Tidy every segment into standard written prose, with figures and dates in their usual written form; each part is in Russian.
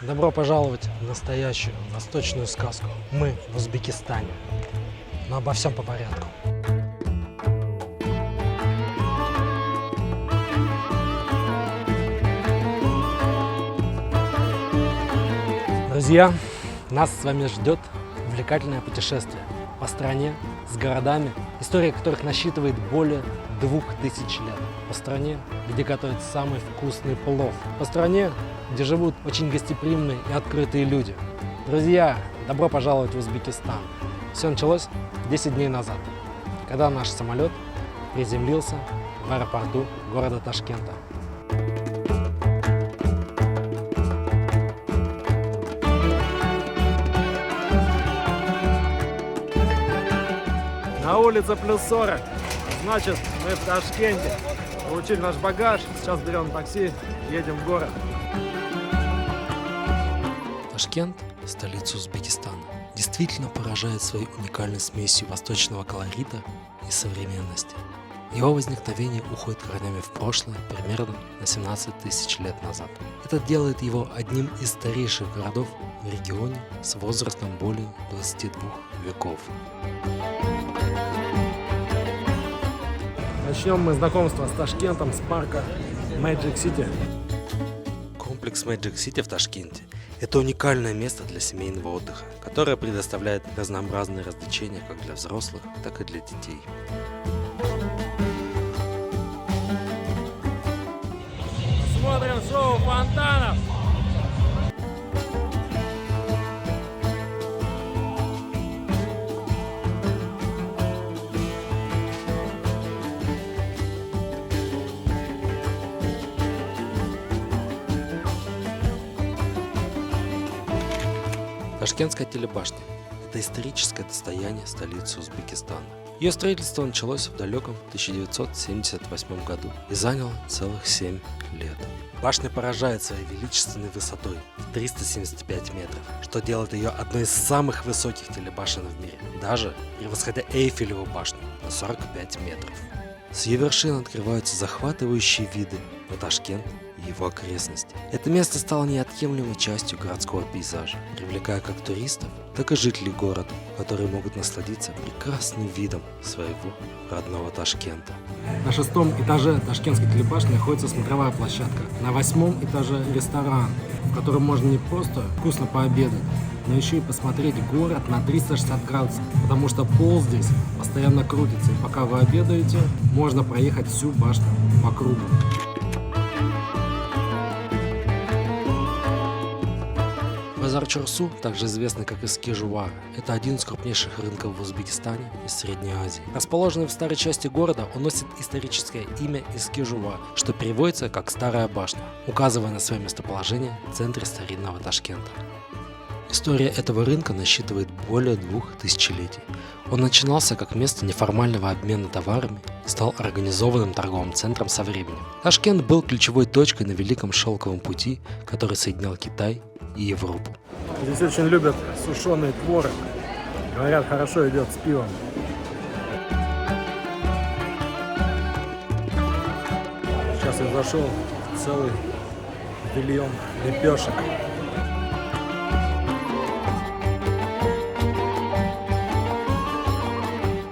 Добро пожаловать в настоящую восточную сказку. Мы в Узбекистане. Но обо всем по порядку. Друзья, нас с вами ждет увлекательное путешествие по стране с городами, история которых насчитывает более 2000 лет. По стране, где готовят самый вкусный плов. По стране, где живут очень гостеприимные и открытые люди. Друзья, добро пожаловать в Узбекистан. Все началось 10 дней назад, когда наш самолет приземлился в аэропорту города Ташкента. На улице плюс 40, значит, мы в Ташкенте. Получили наш багаж, сейчас берем такси, едем в город. Ташкент, столица Узбекистана, действительно поражает своей уникальной смесью восточного колорита и современности. Его возникновение уходит корнями в прошлое примерно на 17 тысяч лет назад. Это делает его одним из старейших городов в регионе с возрастом более 22 веков. Начнем мы знакомство с Ташкентом с парка Magic City. Комплекс Magic City в Ташкенте – это уникальное место для семейного отдыха, которое предоставляет разнообразные развлечения как для взрослых, так и для детей. Смотрим шоу фонтанов. Ташкентская телебашня – это историческое достояние столицы Узбекистана. Ее строительство началось в далеком 1978 году и заняло целых 7 лет. Башня поражает своей величественной высотой в 375 метров, что делает ее одной из самых высоких телебашен в мире, даже превосходя Эйфелеву башню на 45 метров. С ее вершин открываются захватывающие виды на Ташкент и его окрестности. Это место стало неотъемлемой частью городского пейзажа, привлекая как туристов, так и жителей города, которые могут насладиться прекрасным видом своего родного Ташкента. На 6-м этаже Ташкентской телебашни находится смотровая площадка. На 8-м этаже ресторан, в котором можно не просто вкусно пообедать, но еще и посмотреть город на 360 градусов, потому что пол здесь постоянно крутится, и пока вы обедаете, можно проехать всю башню по кругу. Базар Чорсу, также известный как Эскижувар, это один из крупнейших рынков в Узбекистане и Средней Азии. Расположенный в старой части города, он носит историческое имя Эскижувар, что переводится как «старая башня», указывая на свое местоположение в центре старинного Ташкента. История этого рынка насчитывает более 2000 летий. Он начинался как место неформального обмена товарами и стал организованным торговым центром со временем. Ташкент был ключевой точкой на Великом Шелковом пути, который соединял Китай и Европу. Здесь очень любят сушеный творог. Говорят, хорошо идет с пивом. Сейчас я зашел в целый павильон лепешек.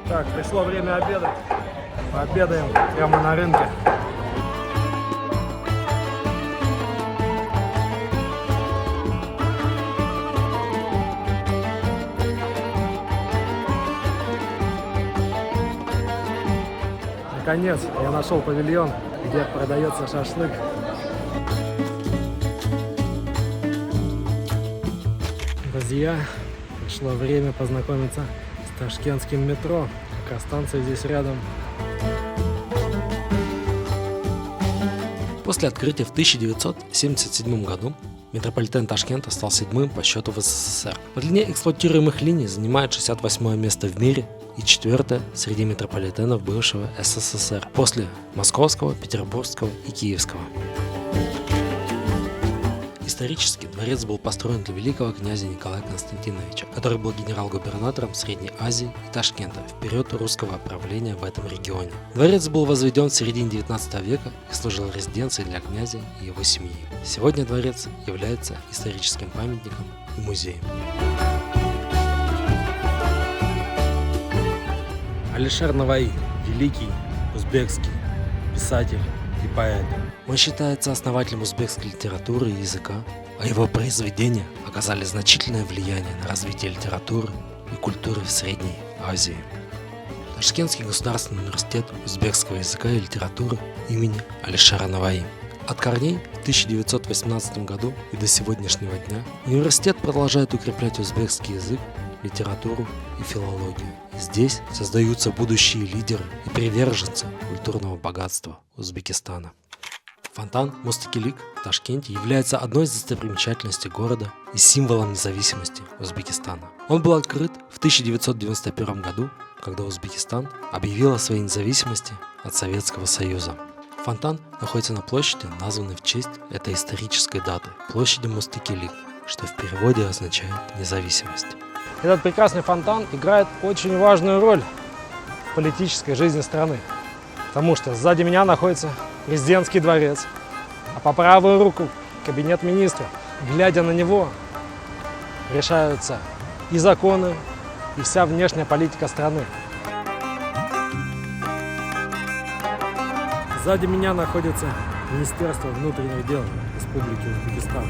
Так, пришло время обедать. Пообедаем прямо на рынке. Наконец, я нашел павильон, где продается шашлык. Друзья, пришло время познакомиться с ташкентским метро. Как раз станция здесь рядом. После открытия в 1977 году метрополитен Ташкента стал 7-м по счету в СССР. По длине эксплуатируемых линий занимает 68 место в мире и 4-е среди метрополитенов бывшего СССР после Московского, Петербургского и Киевского. Исторически дворец был построен для великого князя Николая Константиновича, который был генерал-губернатором Средней Азии и Ташкента в период русского правления в этом регионе. Дворец был возведен в середине 19 века и служил резиденцией для князя и его семьи. Сегодня дворец является историческим памятником и музеем. Алишер Наваи – великий узбекский писатель и поэт. Он считается основателем узбекской литературы и языка, а его произведения оказали значительное влияние на развитие литературы и культуры в Средней Азии. Ташкентский государственный университет узбекского языка и литературы имени Алишера Наваи. От корней в 1918 году и до сегодняшнего дня университет продолжает укреплять узбекский язык, литературу и филологию. Здесь создаются будущие лидеры и приверженцы культурного богатства Узбекистана. Фонтан Мустакилик в Ташкенте является одной из достопримечательностей города и символом независимости Узбекистана. Он был открыт в 1991 году, когда Узбекистан объявил о своей независимости от Советского Союза. Фонтан находится на площади, названной в честь этой исторической даты – площади Мустакилик, что в переводе означает «независимость». Этот прекрасный фонтан играет очень важную роль в политической жизни страны, потому что сзади меня находится президентский дворец, а по правую руку кабинет министров. Глядя на него, решаются и законы, и вся внешняя политика страны. Сзади меня находится Министерство внутренних дел Республики Узбекистан.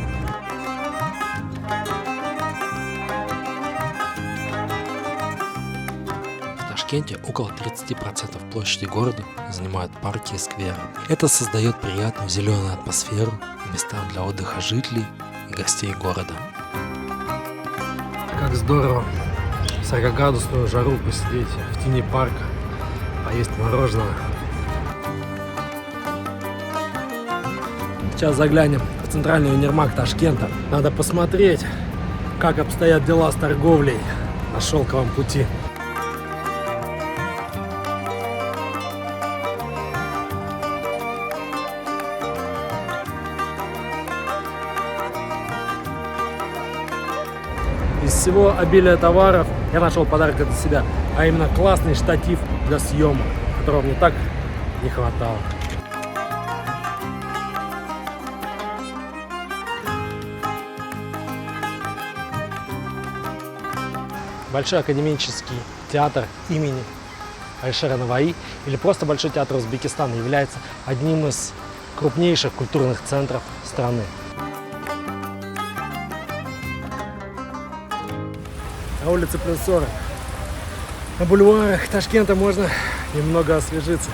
В Ташкенте около 30% площади города занимают парки и скверы. Это создает приятную зеленую атмосферу и места для отдыха жителей и гостей города. Как здорово в 40-градусную жару посидеть в тени парка, поесть мороженого. Сейчас заглянем в центральный универмаг Ташкента. Надо посмотреть, как обстоят дела с торговлей на шелковом пути. Из всего обилия товаров я нашел подарок для себя, а именно классный штатив для съемок, которого мне так не хватало. Большой академический театр имени Алишера Наваи или просто Большой театр Узбекистана является одним из крупнейших культурных центров страны. На улице плюс 40. На бульварах Ташкента можно немного освежиться.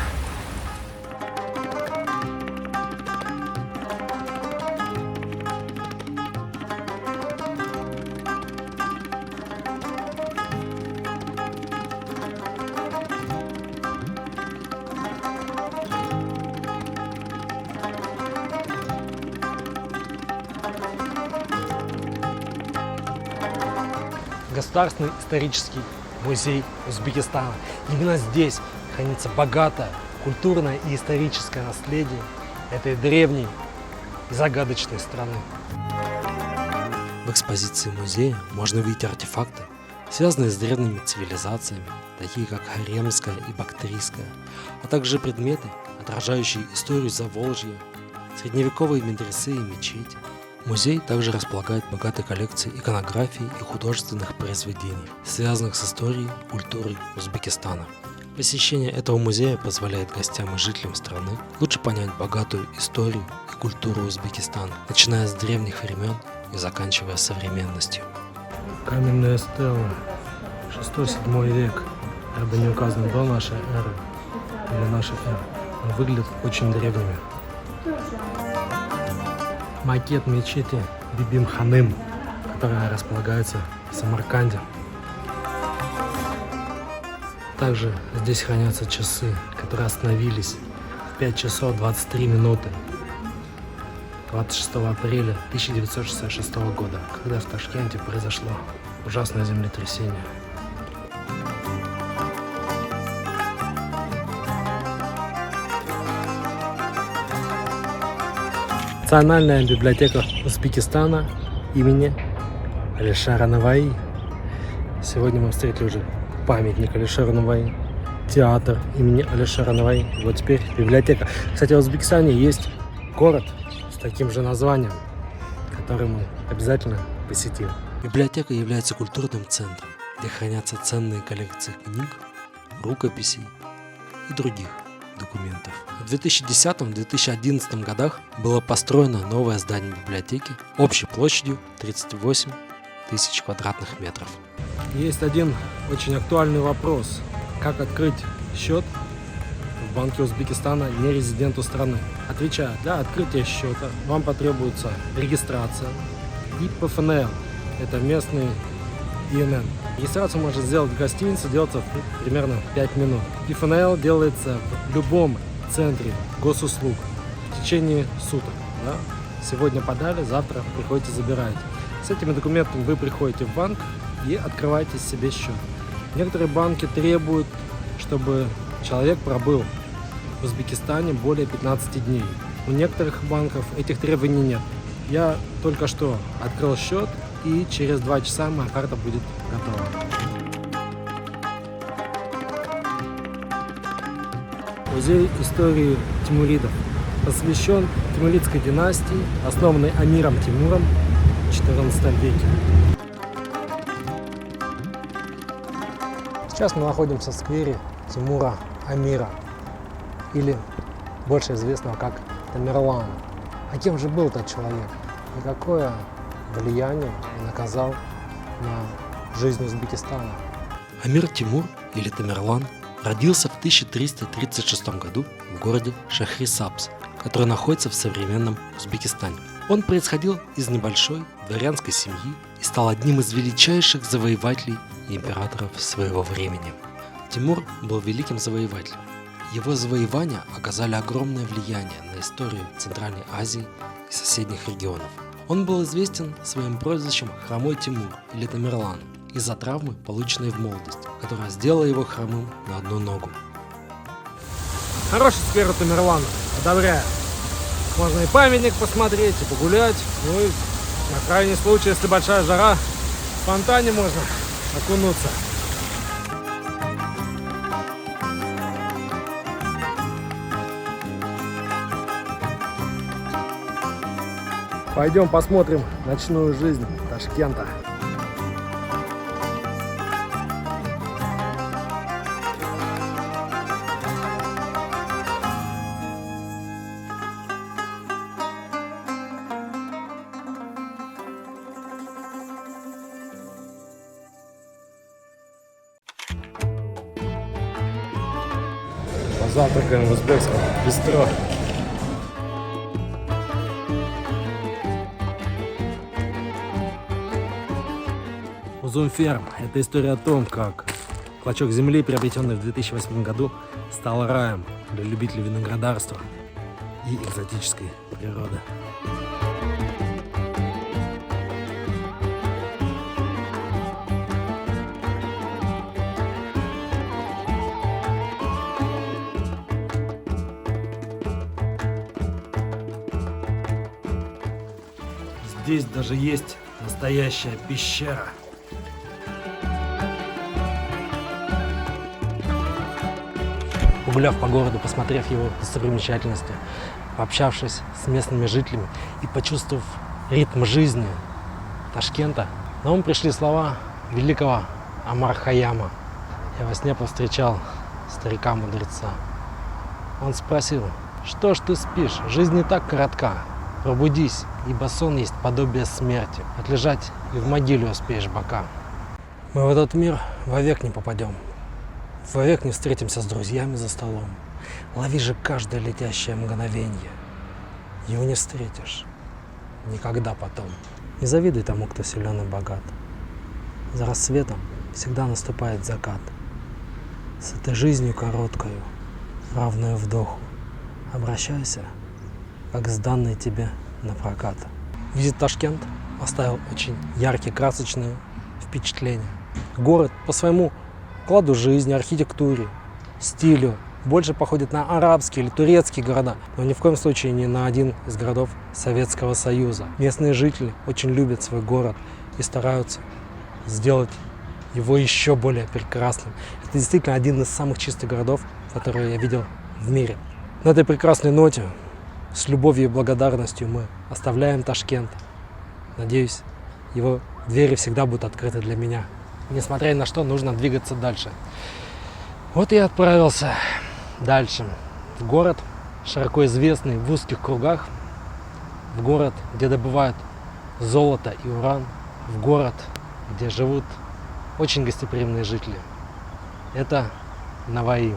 Государственный исторический музей Узбекистана. Именно здесь хранится богатое культурное и историческое наследие этой древней и загадочной страны. В экспозиции музея можно увидеть артефакты, связанные с древними цивилизациями, такие как Харемская и Бактрийская, а также предметы, отражающие историю Заволжья, средневековые медресе и мечети. Музей также располагает богатой коллекцией иконографии и художественных произведений, связанных с историей и культурой Узбекистана. Посещение этого музея позволяет гостям и жителям страны лучше понять богатую историю и культуру Узбекистана, начиная с древних времен и заканчивая современностью. Каменная стела, 6-7 век. Это не указано до нашей эры или нашей эры, но выглядят очень древними. Макет мечети Бибим-Ханым, которая располагается в Самарканде. Также здесь хранятся часы, которые остановились в 5 часов 23 минуты 26 апреля 1966 года, когда в Ташкенте произошло ужасное землетрясение. Национальная библиотека Узбекистана имени Алишера Наваи. Сегодня мы встретили уже памятник Алишеру Наваи, театр имени Алишера Наваи. Вот теперь библиотека. Кстати, в Узбекистане есть город с таким же названием, который мы обязательно посетим. Библиотека является культурным центром, где хранятся ценные коллекции книг, рукописей и других документов. В 2010-2011 годах было построено новое здание библиотеки общей площадью 38 тысяч квадратных метров. Есть один очень актуальный вопрос. Как открыть счет в Банке Узбекистана нерезиденту страны? Отвечаю, для открытия счета вам потребуется регистрация и ПФНЛ. Это местный ИНН. Регистрацию можно сделать в гостинице, делается примерно 5 минут. ПФНЛ делается в любом центре госуслуг в течение суток. Да? Сегодня подали, завтра приходите, забираете. С этими документами вы приходите в банк и открываете себе счет. Некоторые банки требуют, чтобы человек пробыл в Узбекистане более 15 дней. У некоторых банков этих требований нет. Я только что открыл счет, и через 2 часа моя карта будет готова. Музей истории тимуридов посвящен тимуридской династии, основанной Амиром Тимуром в XIV веке. Сейчас мы находимся в сквере Тимура Амира, или больше известного как Тамерлан. А кем же был этот человек? И какое влияние он оказал на жизнь Узбекистана? Амир Тимур, или Тамерлан, родился в 1336 году в городе Шахрисабз, который находится в современном Узбекистане. Он происходил из небольшой дворянской семьи и стал одним из величайших завоевателей и императоров своего времени. Тимур был великим завоевателем. Его завоевания оказали огромное влияние на историю Центральной Азии и соседних регионов. Он был известен своим прозвищем «Хромой Тимур» или Тамерлан из-за травмы, полученной в молодости, которая сделала его хромым на одну ногу. Хороший сквер у Тамерлана, одобряю. Можно и памятник посмотреть, и погулять. Ну и на крайний случай, если большая жара, в фонтане можно окунуться. Пойдем посмотрим ночную жизнь Ташкента. Позавтракаем в узбекском бистро. Узумферм – это история о том, как клочок земли, приобретенный в 2008 году, стал раем для любителей виноградарства и экзотической природы. Здесь даже есть настоящая пещера. Погуляв по городу, посмотрев его достопримечательности, пообщавшись с местными жителями и почувствовав ритм жизни Ташкента, на ум пришли слова великого Омар Хайяма. Я во сне повстречал старика-мудреца. Он спросил: «Что ж ты спишь? Жизнь не так коротка. Пробудись, ибо сон есть подобие смерти. Отлежать и в могиле успеешь бока». Мы в этот мир вовек не попадем. Вовек не встретимся с друзьями за столом. Лови же каждое летящее мгновенье. Его не встретишь никогда потом. Не завидуй тому, кто силен и богат. За рассветом всегда наступает закат. С этой жизнью короткою, равную вдоху, обращайся, как с данной тебе на прокат. Визит в Ташкент оставил очень яркие, красочные впечатления. Город по своему укладу жизни, архитектуре, стилю больше походит на арабские или турецкие города, но ни в коем случае не на один из городов Советского Союза. Местные жители очень любят свой город и стараются сделать его еще более прекрасным. Это действительно один из самых чистых городов, которые я видел в мире. На этой прекрасной ноте, с любовью и благодарностью мы оставляем Ташкент. Надеюсь, его двери всегда будут открыты для меня. Несмотря ни на что, нужно двигаться дальше. Вот я отправился дальше в город, широко известный в узких кругах, в город, где добывают золото и уран, в город, где живут очень гостеприимные жители. Это Наваи.